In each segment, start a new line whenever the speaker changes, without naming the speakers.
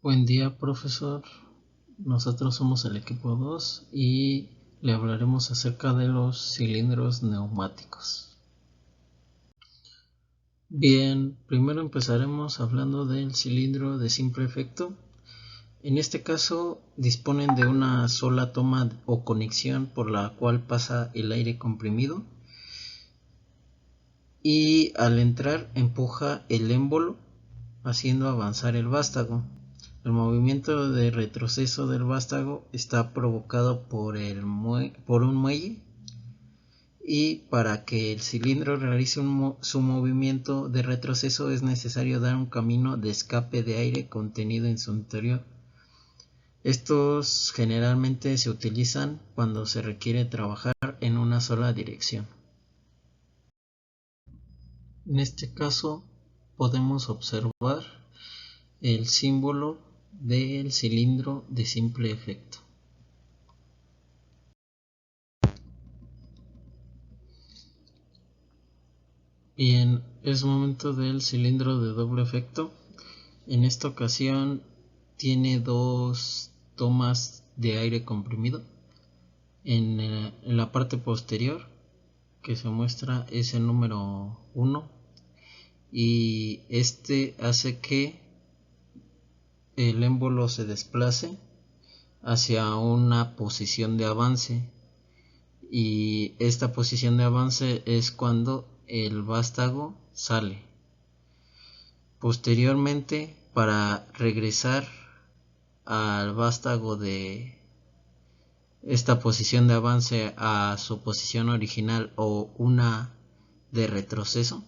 Buen día, profesor. Nosotros somos el equipo 2 y le hablaremos acerca de los cilindros neumáticos. Bien, primero empezaremos hablando del cilindro de simple efecto. En este caso disponen de una sola toma o conexión por la cual pasa el aire comprimido y al entrar empuja el émbolo haciendo avanzar el vástago. El movimiento de retroceso del vástago está provocado por un muelle, y para que el cilindro realice su movimiento de retroceso es necesario dar un camino de escape de aire contenido en su interior. Estos generalmente se utilizan cuando se requiere trabajar en una sola dirección. En este caso podemos observar el símbolo del cilindro de simple efecto. Bien, es momento del cilindro de doble efecto. En esta ocasión tiene dos tomas de aire comprimido. En la parte posterior que se muestra es el número 1 y este hace que el émbolo se desplace hacia una posición de avance, y esta posición de avance es cuando el vástago sale. Posteriormente, para regresar al vástago de esta posición de avance a su posición original o una de retroceso,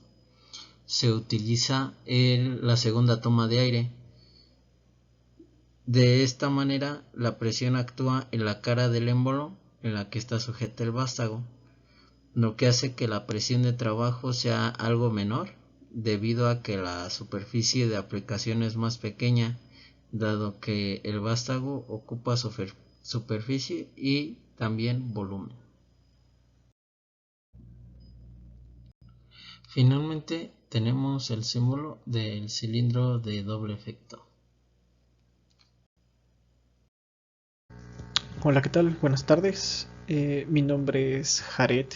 se utiliza la segunda toma de aire. De esta manera, la presión actúa en la cara del émbolo en la que está sujeta el vástago, lo que hace que la presión de trabajo sea algo menor, debido a que la superficie de aplicación es más pequeña, dado que el vástago ocupa superficie y también volumen. Finalmente tenemos el símbolo del cilindro de doble efecto.
Hola, ¿qué tal? Buenas tardes. Mi nombre es Jared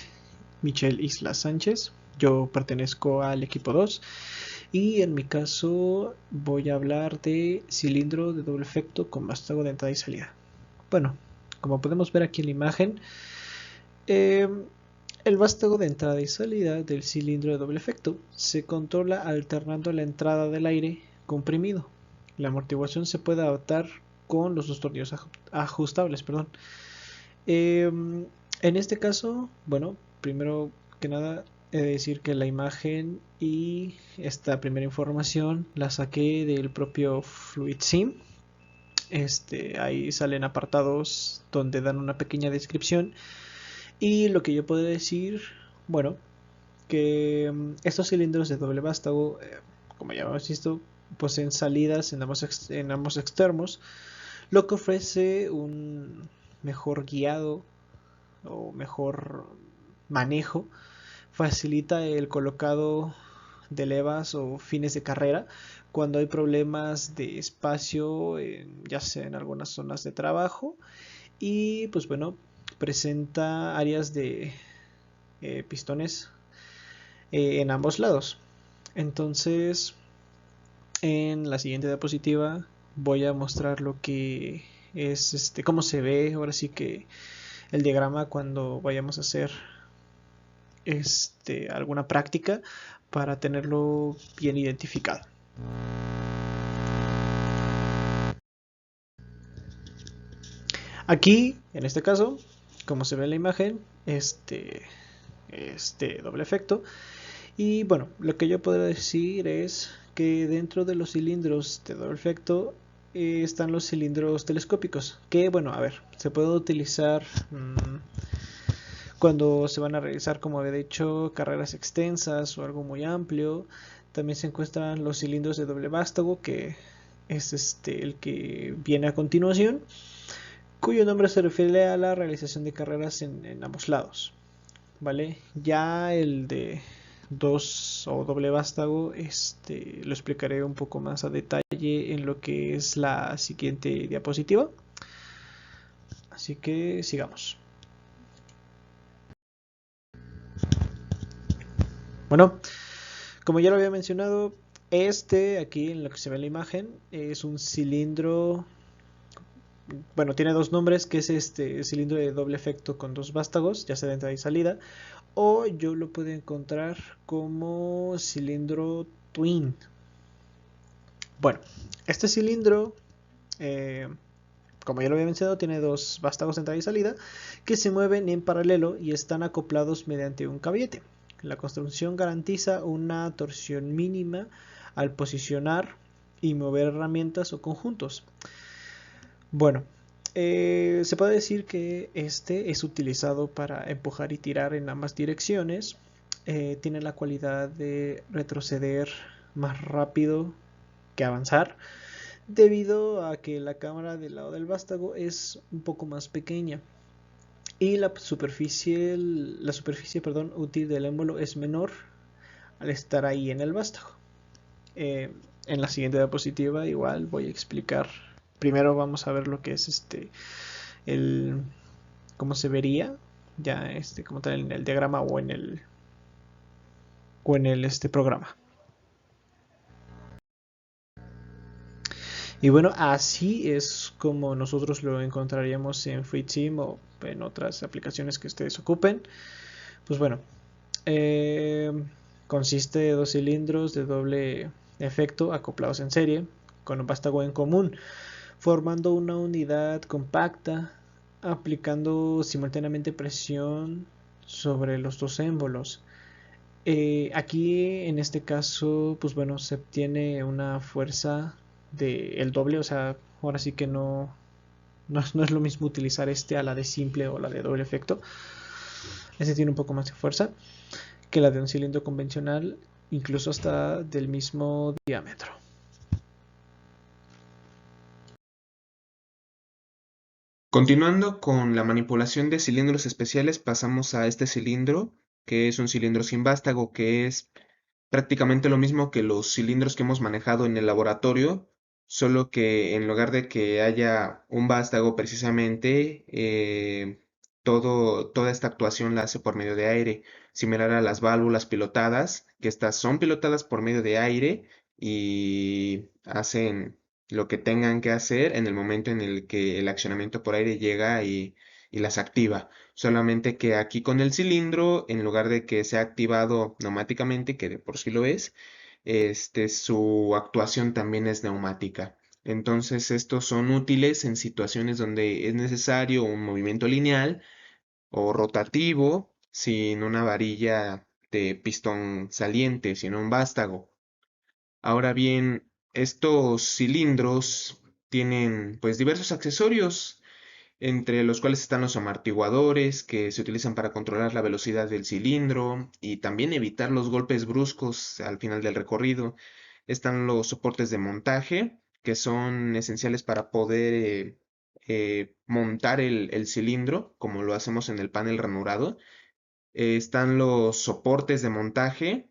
Michel Isla Sánchez. Yo pertenezco al equipo 2 y en mi caso voy a hablar de cilindro de doble efecto con vástago de entrada y salida. Bueno, como podemos ver aquí en la imagen, eh, el vástago de entrada y salida del cilindro de doble efecto se controla alternando la entrada del aire comprimido. La amortiguación se puede adaptar con los dos tornillos ajustables, perdón. En este caso, bueno, primero que nada he de decir que la imagen y esta primera información la saqué del propio FluidSim. Ahí salen apartados donde dan una pequeña descripción y lo que yo puedo decir, bueno, que estos cilindros de doble vástago, como ya hemos visto, poseen salidas en ambos extremos, lo que ofrece un mejor guiado o mejor manejo, facilita el colocado de levas o fines de carrera cuando hay problemas de espacio, ya sea en algunas zonas de trabajo, y pues bueno, presenta áreas de pistones en ambos lados. Entonces, en la siguiente diapositiva voy a mostrar lo que es cómo se ve ahora sí que el diagrama cuando vayamos a hacer alguna práctica para tenerlo bien identificado. Aquí, en este caso, como se ve en la imagen, doble efecto. Y bueno, lo que yo podría decir es que dentro de los cilindros de doble efecto están los cilindros telescópicos, que bueno, a ver, se puede utilizar cuando se van a realizar, como había dicho, carreras extensas o algo muy amplio. También se encuentran los cilindros de doble vástago, que es el que viene a continuación, cuyo nombre se refiere a la realización de carreras en ambos lados, ¿vale? Ya el de dos o doble vástago, lo explicaré un poco más a detalle en lo que es la siguiente diapositiva. Así que sigamos. Bueno, como ya lo había mencionado, aquí en lo que se ve en la imagen es un cilindro. Bueno, tiene dos nombres, que es este cilindro de doble efecto con dos vástagos, ya sea de entrada y salida, o yo lo puedo encontrar como cilindro twin. Bueno, este cilindro, eh, como ya lo había mencionado, tiene dos vástagos de entrada y salida que se mueven en paralelo y están acoplados mediante un caballete. La construcción garantiza una torsión mínima al posicionar y mover herramientas o conjuntos. Bueno, se puede decir que este es utilizado para empujar y tirar en ambas direcciones. Tiene la cualidad de retroceder más rápido que avanzar, debido a que la cámara del lado del vástago es un poco más pequeña y la superficie útil del émbolo es menor al estar ahí en el vástago. En la siguiente diapositiva igual voy a explicar. Primero vamos a ver lo que es el cómo se vería ya como tal en el diagrama o en el programa. Y bueno, así es como nosotros lo encontraríamos en FreeSim o en otras aplicaciones que ustedes ocupen. Pues bueno, eh, consiste de dos cilindros de doble efecto acoplados en serie con un vástago en común, formando una unidad compacta, aplicando simultáneamente presión sobre los dos émbolos. Aquí en este caso, pues bueno, se obtiene una fuerza del doble, o sea, ahora sí que no es lo mismo utilizar a la de simple o la de doble efecto. Este tiene un poco más de fuerza que la de un cilindro convencional, incluso hasta del mismo diámetro.
Continuando con la manipulación de cilindros especiales, pasamos a este cilindro, que es un cilindro sin vástago, que es prácticamente lo mismo que los cilindros que hemos manejado en el laboratorio, solo que en lugar de que haya un vástago precisamente, toda esta actuación la hace por medio de aire, similar a las válvulas pilotadas, que estas son pilotadas por medio de aire y hacen lo que tengan que hacer en el momento en el que el accionamiento por aire llega y las activa. Solamente que aquí con el cilindro, en lugar de que sea activado neumáticamente, que de por sí lo es, su actuación también es neumática. Entonces, estos son útiles en situaciones donde es necesario un movimiento lineal o rotativo sin una varilla de pistón saliente, sino un vástago. Ahora bien, estos cilindros tienen pues diversos accesorios, entre los cuales están los amortiguadores que se utilizan para controlar la velocidad del cilindro y también evitar los golpes bruscos al final del recorrido. Están los soportes de montaje, que son esenciales para poder montar el cilindro, como lo hacemos en el panel ranurado. Están los soportes de montaje,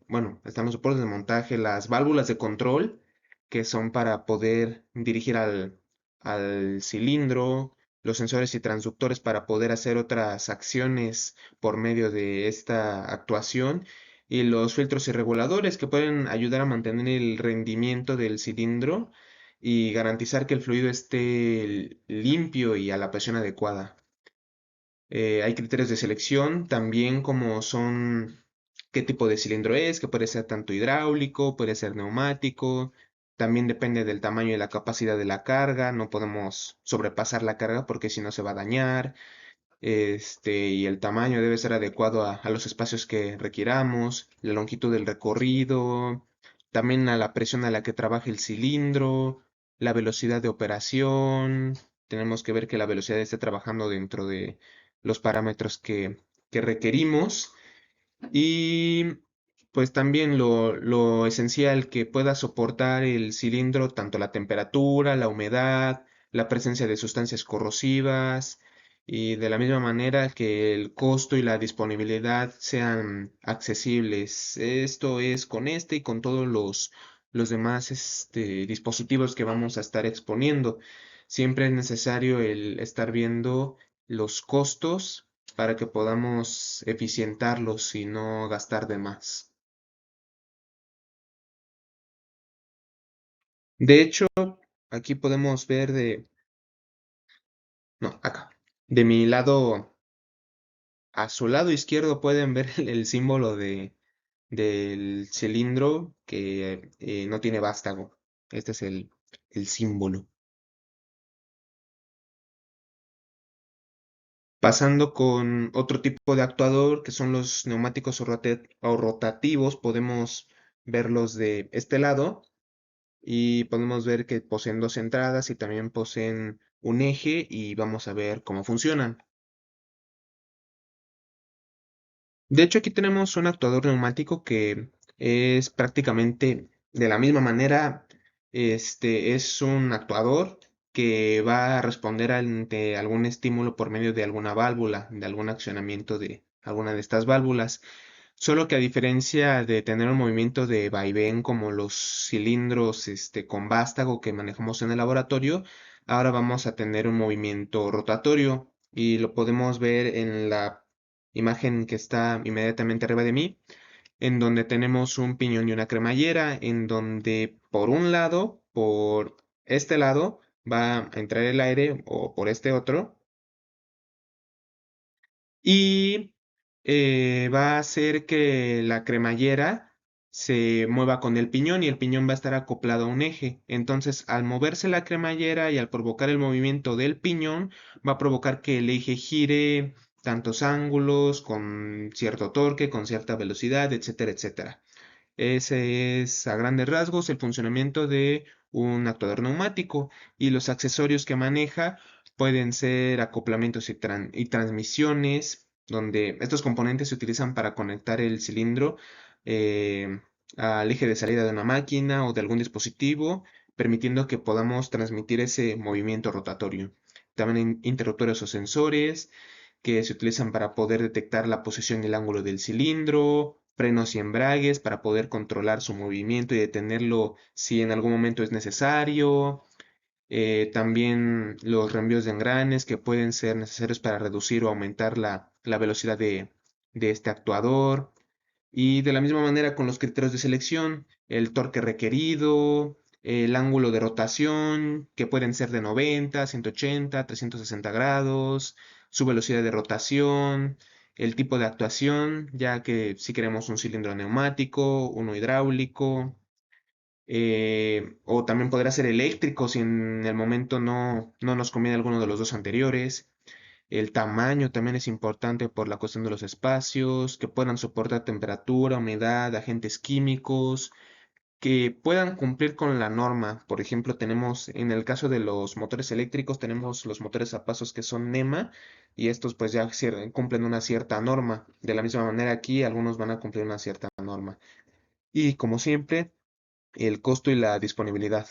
bueno, están los soportes de montaje, las válvulas de control, que son para poder dirigir al cilindro, los sensores y transductores para poder hacer otras acciones por medio de esta actuación, y los filtros y reguladores que pueden ayudar a mantener el rendimiento del cilindro y garantizar que el fluido esté limpio y a la presión adecuada. Hay criterios de selección también como son qué tipo de cilindro es, que puede ser tanto hidráulico, puede ser neumático, también depende del tamaño y la capacidad de la carga, no podemos sobrepasar la carga porque si no se va a dañar, y el tamaño debe ser adecuado a los espacios que requiramos, la longitud del recorrido, también a la presión a la que trabaja el cilindro, la velocidad de operación, tenemos que ver que la velocidad esté trabajando dentro de los parámetros que requerimos y pues también lo esencial que pueda soportar el cilindro, tanto la temperatura, la humedad, la presencia de sustancias corrosivas y de la misma manera que el costo y la disponibilidad sean accesibles. Esto es con este y con todos los demás dispositivos que vamos a estar exponiendo. Siempre es necesario el estar viendo los costos para que podamos eficientarlos y no gastar de más. De hecho, aquí podemos ver no, acá. De mi lado, a su lado izquierdo pueden ver el símbolo del cilindro que no tiene vástago. Este es el símbolo. Pasando con otro tipo de actuador, que son los neumáticos o rotativos, podemos verlos de este lado y podemos ver que poseen dos entradas y también poseen un eje y vamos a ver cómo funcionan. De hecho, aquí tenemos un actuador neumático que es prácticamente de la misma manera. Es un actuador que va a responder ante algún estímulo por medio de alguna válvula, de algún accionamiento de alguna de estas válvulas. Solo que a diferencia de tener un movimiento de vaivén como los cilindros con vástago que manejamos en el laboratorio, ahora vamos a tener un movimiento rotatorio y lo podemos ver en la imagen que está inmediatamente arriba de mí, en donde tenemos un piñón y una cremallera, en donde por un lado, por este lado, va a entrar el aire o por este otro y va a hacer que la cremallera se mueva con el piñón y el piñón va a estar acoplado a un eje. Entonces, al moverse la cremallera y al provocar el movimiento del piñón, va a provocar que el eje gire tantos ángulos, con cierto torque, con cierta velocidad, etcétera, etcétera. Ese es a grandes rasgos el funcionamiento de un actuador neumático y los accesorios que maneja pueden ser acoplamientos y transmisiones, donde estos componentes se utilizan para conectar el cilindro eh, al eje de salida de una máquina o de algún dispositivo, permitiendo que podamos transmitir ese movimiento rotatorio. También interruptores o sensores que se utilizan para poder detectar la posición y el ángulo del cilindro, frenos y embragues para poder controlar su movimiento y detenerlo si en algún momento es necesario. También los reenvíos de engranes que pueden ser necesarios para reducir o aumentar la velocidad de este actuador. Y de la misma manera con los criterios de selección, el torque requerido, el ángulo de rotación, que pueden ser de 90, 180, 360 grados, su velocidad de rotación, el tipo de actuación, ya que si queremos un cilindro neumático, uno hidráulico, o también podrá ser eléctrico si en el momento no nos conviene alguno de los dos anteriores. El tamaño también es importante por la cuestión de los espacios, que puedan soportar temperatura, humedad, agentes químicos, que puedan cumplir con la norma. Por ejemplo, tenemos en el caso de los motores eléctricos, tenemos los motores a pasos que son NEMA y estos pues ya cumplen una cierta norma. De la misma manera aquí algunos van a cumplir una cierta norma. Y como siempre, el costo y la disponibilidad.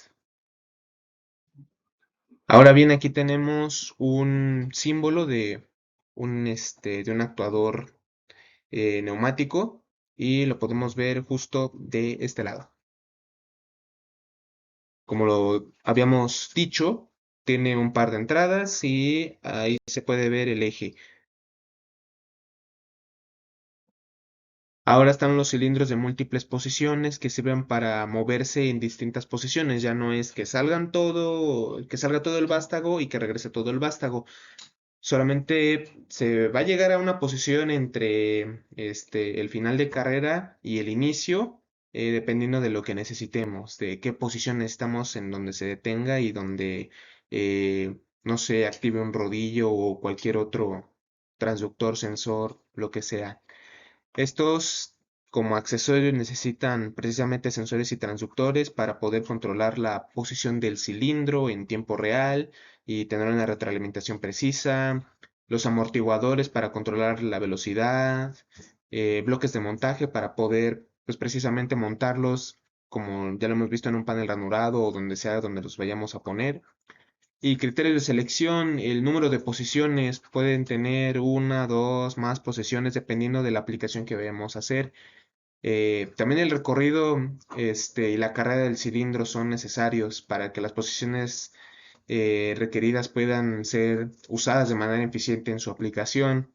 Ahora bien, aquí tenemos un símbolo de un actuador neumático y lo podemos ver justo de este lado. Como lo habíamos dicho, tiene un par de entradas y ahí se puede ver el eje. Ahora están los cilindros de múltiples posiciones que sirven para moverse en distintas posiciones. Ya no es que salga todo el vástago y que regrese todo el vástago. Solamente se va a llegar a una posición entre el final de carrera y el inicio, dependiendo de lo que necesitemos, de qué posición estamos en donde se detenga y donde no se active un rodillo o cualquier otro transductor, sensor, lo que sea. Estos, como accesorios, necesitan precisamente sensores y transductores para poder controlar la posición del cilindro en tiempo real y tener una retroalimentación precisa, los amortiguadores para controlar la velocidad, bloques de montaje para poder, pues precisamente montarlos como ya lo hemos visto en un panel ranurado o donde sea donde los vayamos a poner. Y criterios de selección, el número de posiciones, pueden tener una, dos, más posiciones dependiendo de la aplicación que vayamos a hacer. También el recorrido y la carrera del cilindro son necesarios para que las posiciones requeridas puedan ser usadas de manera eficiente en su aplicación.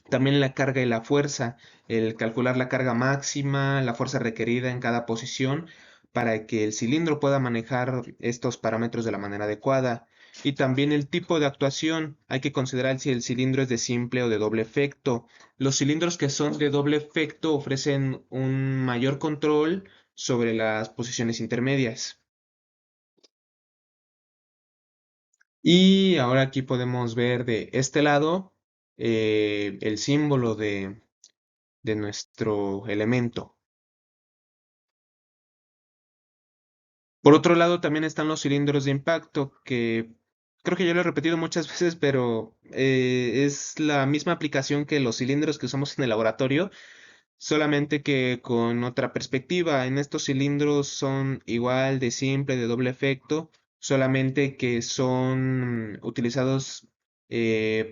También la carga y la fuerza, el calcular la carga máxima, la fuerza requerida en cada posición para que el cilindro pueda manejar estos parámetros de la manera adecuada. Y también el tipo de actuación, hay que considerar si el cilindro es de simple o de doble efecto. Los cilindros que son de doble efecto ofrecen un mayor control sobre las posiciones intermedias. Y ahora aquí podemos ver de este lado el símbolo de nuestro elemento. Por otro lado, también están los cilindros de impacto, que creo que ya lo he repetido muchas veces, pero es la misma aplicación que los cilindros que usamos en el laboratorio, solamente que con otra perspectiva. En estos cilindros son igual de simple, de doble efecto, solamente que son utilizados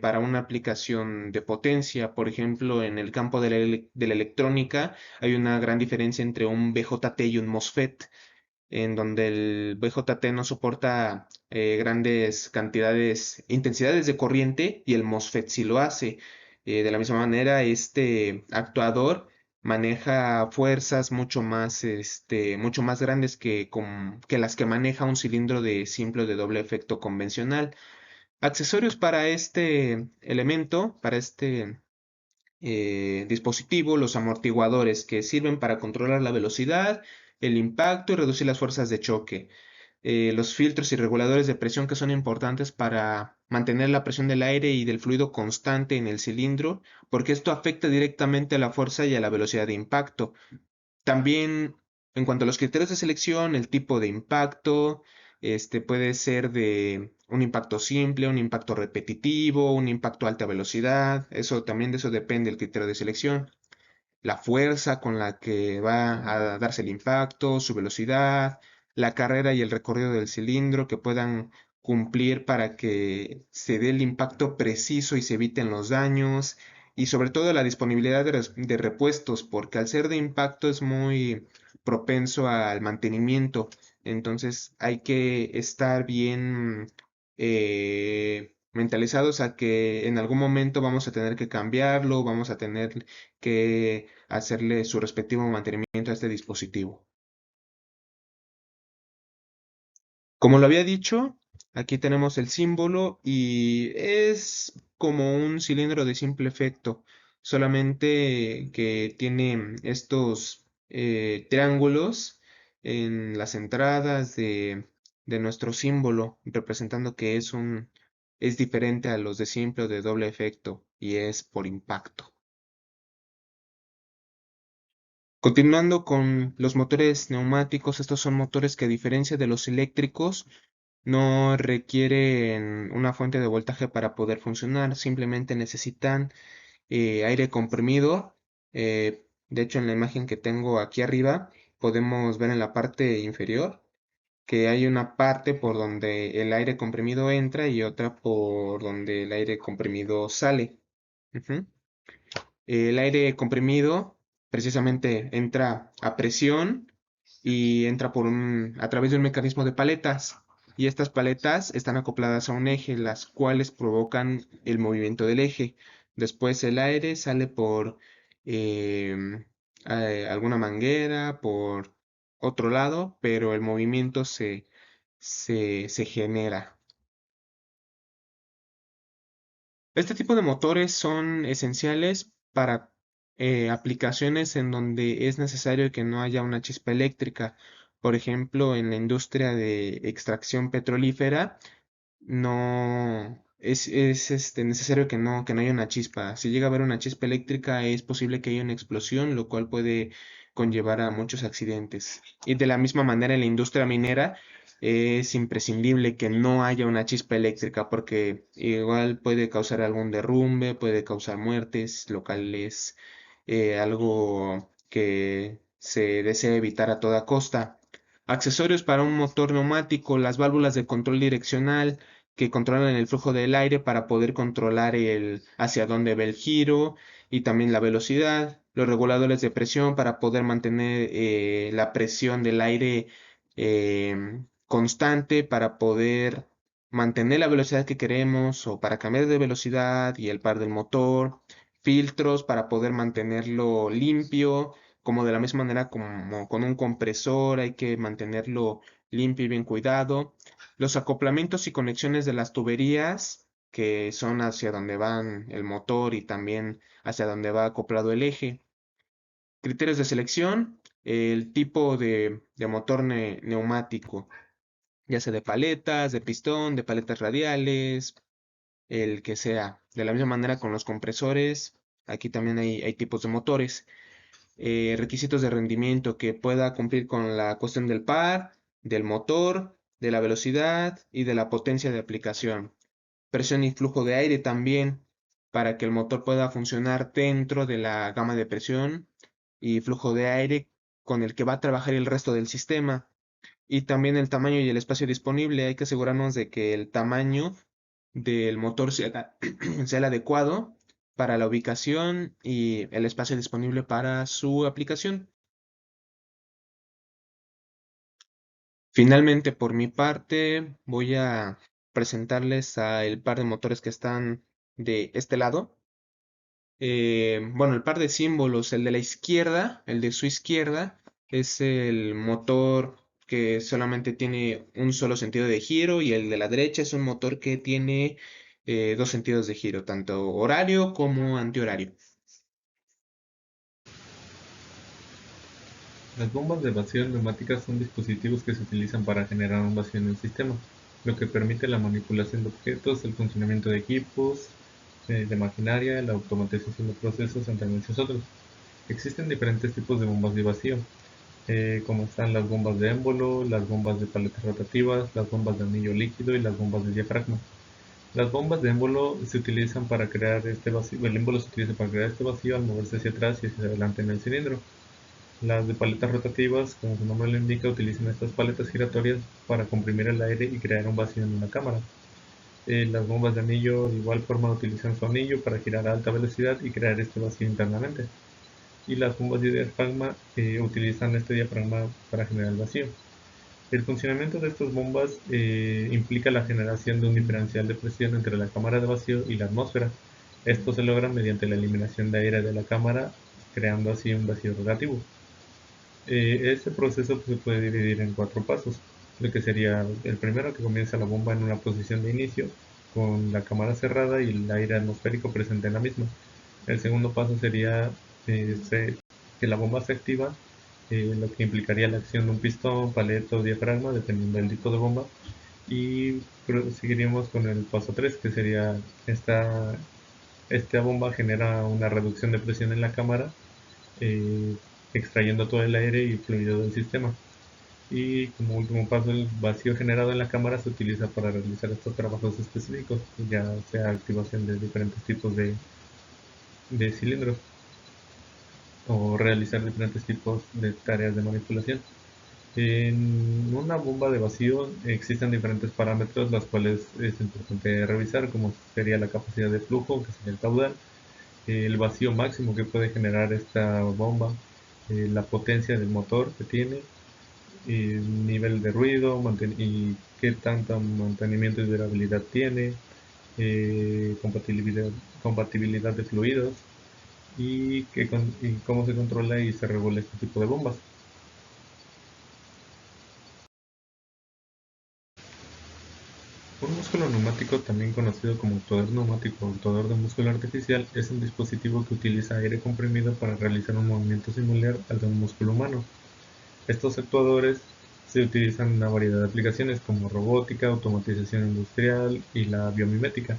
para una aplicación de potencia. Por ejemplo, en el campo de la electrónica hay una gran diferencia entre un BJT y un MOSFET, en donde el BJT no soporta grandes cantidades, intensidades de corriente, y el MOSFET sí lo hace. De la misma manera, este actuador maneja fuerzas mucho más grandes que las que maneja un cilindro de simple o de doble efecto convencional. Accesorios para este elemento, para este dispositivo, los amortiguadores, que sirven para controlar la velocidad, el impacto y reducir las fuerzas de choque. Los filtros y reguladores de presión, que son importantes para mantener la presión del aire y del fluido constante en el cilindro, porque esto afecta directamente a la fuerza y a la velocidad de impacto. También, en cuanto a los criterios de selección, el tipo de impacto, puede ser de un impacto simple, un impacto repetitivo, un impacto a alta velocidad. Eso también, de eso depende el criterio de selección. La fuerza con la que va a darse el impacto, su velocidad, la carrera y el recorrido del cilindro que puedan cumplir para que se dé el impacto preciso y se eviten los daños. Y sobre todo la disponibilidad de repuestos, porque al ser de impacto es muy propenso al mantenimiento. Entonces hay que estar bien mentalizados a que en algún momento vamos a tener que cambiarlo, vamos a tener que hacerle su respectivo mantenimiento a este dispositivo. Como lo había dicho, aquí tenemos el símbolo y es como un cilindro de simple efecto, solamente que tiene estos triángulos en las entradas de nuestro símbolo, representando que es diferente a los de simple o de doble efecto, y es por impacto. Continuando con los motores neumáticos, estos son motores que, a diferencia de los eléctricos, no requieren una fuente de voltaje para poder funcionar, simplemente necesitan aire comprimido. De hecho, en la imagen que tengo aquí arriba, podemos ver en la parte inferior que hay una parte por donde el aire comprimido entra y otra por donde el aire comprimido sale. Ujú. El aire comprimido precisamente entra a presión y entra a través de un mecanismo de paletas. Y estas paletas están acopladas a un eje, las cuales provocan el movimiento del eje. Después el aire sale por em, alguna manguera, por otro lado, pero el movimiento se genera. Este tipo de motores son esenciales para aplicaciones en donde es necesario que no haya una chispa eléctrica. Por ejemplo, en la industria de extracción petrolífera, no es necesario que no haya una chispa. Si llega a haber una chispa eléctrica, es posible que haya una explosión, lo cual puede conllevar a muchos accidentes. Y de la misma manera, en la industria minera es imprescindible que no haya una chispa eléctrica, porque igual puede causar algún derrumbe, puede causar muertes locales, algo que se desea evitar a toda costa. Accesorios para un motor neumático: las válvulas de control direccional, que controlan el flujo del aire para poder controlar hacia dónde va el giro y también la velocidad, los reguladores de presión para poder mantener la presión del aire constante, para poder mantener la velocidad que queremos o para cambiar de velocidad y el par del motor, filtros para poder mantenerlo limpio, como de la misma manera como con un compresor hay que mantenerlo limpio y bien cuidado. Los acoplamientos y conexiones de las tuberías, que son hacia donde van el motor y también hacia donde va acoplado el eje. Criterios de selección, el tipo de motor neumático, ya sea de paletas, de pistón, de paletas radiales, el que sea. De la misma manera con los compresores, aquí también hay tipos de motores. Requisitos de rendimiento que pueda cumplir con la cuestión del par, del motor, de la velocidad y de la potencia de aplicación. Presión y flujo de aire también, para que el motor pueda funcionar dentro de la gama de presión y flujo de aire con el que va a trabajar el resto del sistema. Y también el tamaño y el espacio disponible. Hay que asegurarnos de que el tamaño del motor sea, sea el adecuado para la ubicación y el espacio disponible para su aplicación. Finalmente, por mi parte, voy a presentarles a el par de motores que están de este lado. Bueno, el par de símbolos, el de la izquierda, el de su izquierda, es el motor que solamente tiene un solo sentido de giro y el de la derecha es un motor que tiene dos sentidos de giro, tanto horario como antihorario.
Las bombas de vacío neumáticas son dispositivos que se utilizan para generar un vacío en el sistema, lo que permite la manipulación de objetos, el funcionamiento de equipos, de maquinaria, la automatización de procesos, entre muchos otros. Existen diferentes tipos de bombas de vacío, como están las bombas de émbolo, las bombas de paletas rotativas, las bombas de anillo líquido y las bombas de diafragma. Las bombas de émbolo se utilizan para crear este vacío, el émbolo se utiliza para crear este vacío al moverse hacia atrás y hacia adelante en el cilindro. Las de paletas rotativas, como su nombre lo indica, utilizan estas paletas giratorias para comprimir el aire y crear un vacío en una cámara. Las bombas de anillo de igual forma utilizan su anillo para girar a alta velocidad y crear este vacío internamente. Y las bombas de diafragma utilizan este diafragma para generar el vacío. El funcionamiento de estas bombas implica la generación de un diferencial de presión entre la cámara de vacío y la atmósfera. Esto se logra mediante la eliminación de aire de la cámara, creando así un vacío relativo. Este proceso se puede dividir en 4 pasos, lo que sería el primero, que comienza la bomba en una posición de inicio con la cámara cerrada y el aire atmosférico presente en la misma. El segundo paso sería que la bomba se activa, lo que implicaría la acción de un pistón, paleta o diafragma, dependiendo del tipo de bomba. Y seguiríamos con el paso 3, que sería esta bomba genera una reducción de presión en la cámara, eh, extrayendo todo el aire y fluido del sistema. Y como último paso, el vacío generado en la cámara se utiliza para realizar estos trabajos específicos, ya sea activación de diferentes tipos de cilindros o realizar diferentes tipos de tareas de manipulación. En una bomba de vacío existen diferentes parámetros, los cuales es importante revisar, como sería la capacidad de flujo, que sería el caudal, el vacío máximo que puede generar esta bomba, la potencia del motor que tiene, el nivel de ruido y qué tanto mantenimiento y durabilidad tiene, compatibilidad de fluidos y cómo se controla y se regula este tipo de bombas. Un músculo neumático, también conocido como actuador neumático o actuador de músculo artificial, es un dispositivo que utiliza aire comprimido para realizar un movimiento similar al de un músculo humano. Estos actuadores se utilizan en una variedad de aplicaciones como robótica, automatización industrial y la biomimética.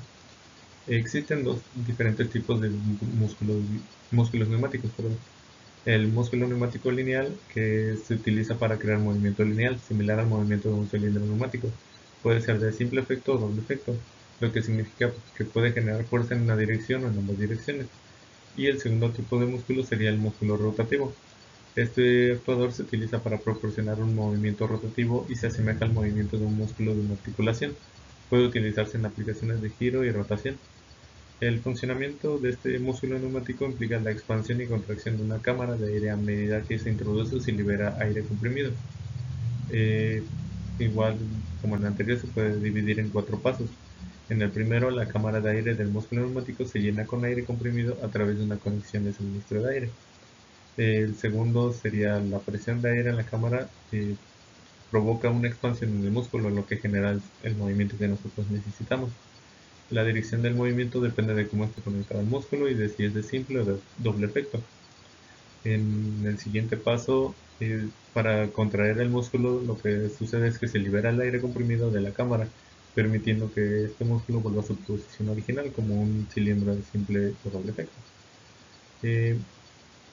Existen dos diferentes tipos de músculos neumáticos. Perdón. El músculo neumático lineal, que se utiliza para crear movimiento lineal, similar al movimiento de un cilindro neumático. Puede ser de simple efecto o doble efecto, lo que significa que puede generar fuerza en una dirección o en ambas direcciones. Y el segundo tipo de músculo sería el músculo rotativo. Este actuador se utiliza para proporcionar un movimiento rotativo y se asemeja al movimiento de un músculo de una articulación. Puede utilizarse en aplicaciones de giro y rotación. El funcionamiento de este músculo neumático implica la expansión y contracción de una cámara de aire a medida que se introduce o se libera aire comprimido. Igual como en el anterior, se puede dividir en 4 pasos. En el primero, la cámara de aire del músculo neumático se llena con aire comprimido a través de una conexión de suministro de aire. El segundo sería la presión de aire en la cámara, provoca una expansión en el músculo, lo que genera el movimiento que nosotros necesitamos. La dirección del movimiento depende de cómo esté conectado el músculo y de si es de simple o de doble efecto. En el siguiente paso, para contraer el músculo, lo que sucede es que se libera el aire comprimido de la cámara, permitiendo que este músculo vuelva a su posición original como un cilindro de simple o doble efecto.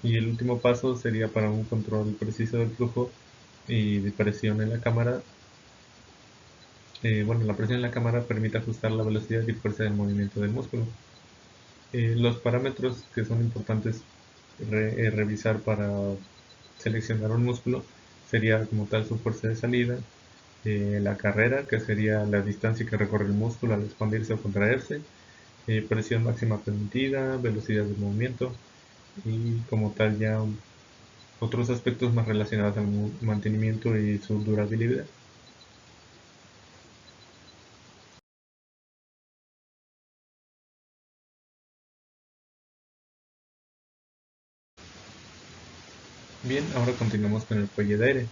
Y el último paso sería para un control preciso del flujo y de presión en la cámara. La presión en la cámara permite ajustar la velocidad y fuerza del movimiento del músculo. Los parámetros que son importantes revisar para seleccionar un músculo sería como tal su fuerza de salida, la carrera, que sería la distancia que recorre el músculo al expandirse o contraerse, presión máxima permitida, velocidad de movimiento y como tal ya otros aspectos más relacionados al mantenimiento y su durabilidad. Bien, ahora continuamos con el fuelle de aire.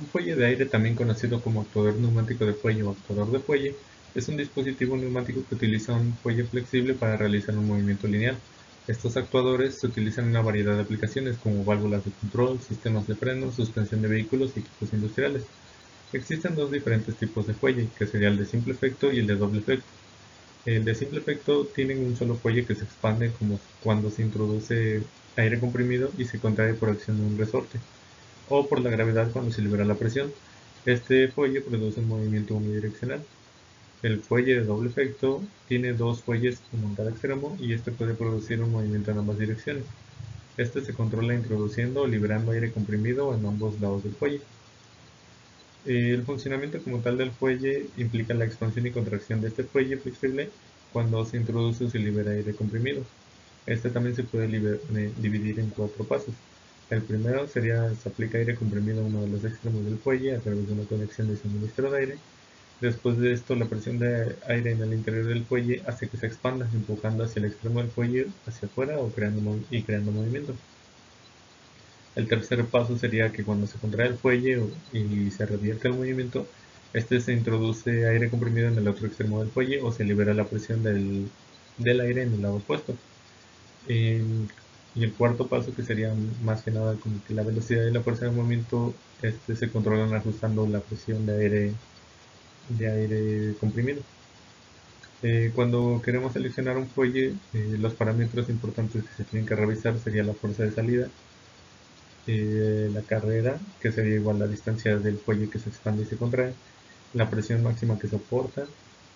Un fuelle de aire, también conocido como actuador neumático de fuelle o actuador de fuelle, es un dispositivo neumático que utiliza un fuelle flexible para realizar un movimiento lineal. Estos actuadores se utilizan en una variedad de aplicaciones como válvulas de control, sistemas de freno, suspensión de vehículos y equipos industriales. Existen dos diferentes tipos de fuelle, que sería el de simple efecto y el de doble efecto. El de simple efecto tiene un solo fuelle que se expande como cuando se introduce aire comprimido y se contrae por acción de un resorte, o por la gravedad cuando se libera la presión. Este fuelle produce un movimiento unidireccional. El fuelle de doble efecto tiene dos fuelles en cada extremo y este puede producir un movimiento en ambas direcciones. Este se controla introduciendo o liberando aire comprimido en ambos lados del fuelle. El funcionamiento como tal del fuelle implica la expansión y contracción de este fuelle flexible cuando se introduce o se libera aire comprimido. Este también se puede dividir en 4 pasos. El primero sería: se aplica aire comprimido a uno de los extremos del fuelle a través de una conexión de suministro de aire. Después de esto, la presión de aire en el interior del fuelle hace que se expanda, empujando hacia el extremo del fuelle hacia afuera o creando movimiento. El tercer paso sería que cuando se contrae el fuelle y se revierte el movimiento, este se introduce aire comprimido en el otro extremo del fuelle o se libera la presión del aire en el lado opuesto. Y el cuarto paso, que sería más que nada como que la velocidad y la fuerza de movimiento se controlan ajustando la presión de aire comprimido. Cuando queremos seleccionar un fuelle, los parámetros importantes que se tienen que revisar sería la fuerza de salida, la carrera, que sería igual la distancia del fuelle que se expande y se contrae, la presión máxima que soporta,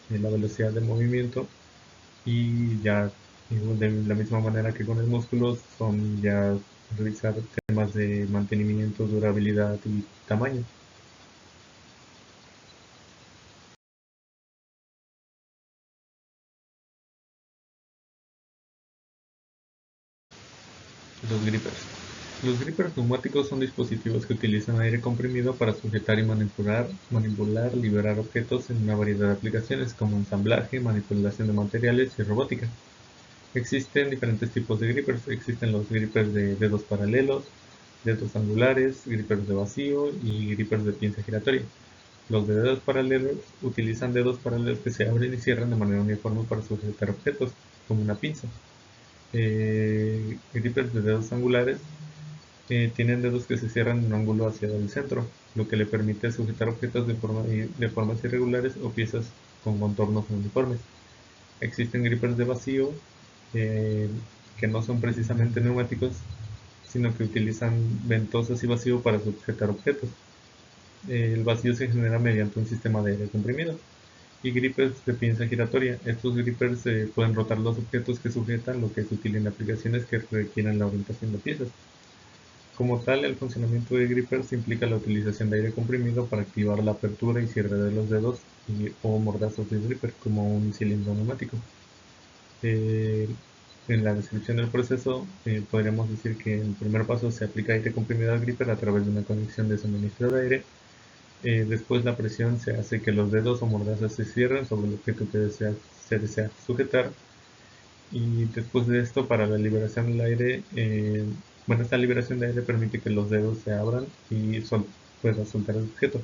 la velocidad de movimiento, y ya de la misma manera que con el músculo son ya revisar temas de mantenimiento, durabilidad y tamaño. Los grippers. Los grippers neumáticos son dispositivos que utilizan aire comprimido para sujetar y manipular, liberar objetos en una variedad de aplicaciones como ensamblaje, manipulación de materiales y robótica. Existen diferentes tipos de grippers. Existen los grippers de dedos paralelos, dedos angulares, grippers de vacío y grippers de pinza giratoria. Los de dedos paralelos utilizan dedos paralelos que se abren y cierran de manera uniforme para sujetar objetos, como una pinza. Grippers de dedos angulares tienen dedos que se cierran en un ángulo hacia el centro, lo que le permite sujetar objetos de formas irregulares o piezas con contornos uniformes. Existen grippers de vacío que no son precisamente neumáticos, sino que utilizan ventosas y vacío para sujetar objetos. El vacío se genera mediante un sistema de aire comprimido. Y grippers de pinza giratoria. Estos grippers pueden rotar los objetos que sujetan, lo que es útil en aplicaciones que requieran la orientación de piezas. Como tal, el funcionamiento de grippers implica la utilización de aire comprimido para activar la apertura y cierre de los dedos o mordazos de gripper, como un cilindro neumático. En la descripción del proceso, podríamos decir que en el primer paso se aplica aire comprimido al gripper a través de una conexión de suministro de aire. Después la presión se hace que los dedos o mordazas se cierren sobre el objeto que se desea sujetar. Y después de esto, para la liberación del aire, esta liberación de aire permite que los dedos se abran y pueda soltar el objeto.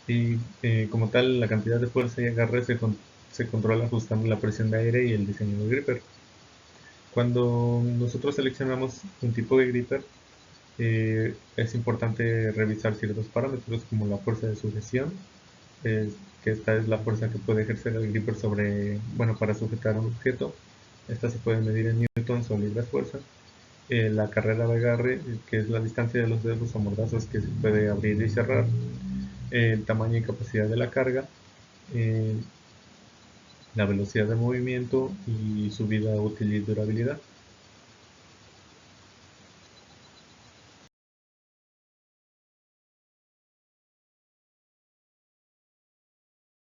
Y como tal, la cantidad de fuerza y agarre se controla ajustando la presión de aire y el diseño del gripper. Cuando nosotros seleccionamos un tipo de gripper, es importante revisar ciertos parámetros como la fuerza de sujeción, que esta es la fuerza que puede ejercer el gripper para sujetar un objeto. Esta se puede medir en newtons o libras fuerza. La carrera de agarre, que es la distancia de los dedos o mordazas que se puede abrir y cerrar. El tamaño y capacidad de la carga. La velocidad de movimiento y su vida útil y durabilidad.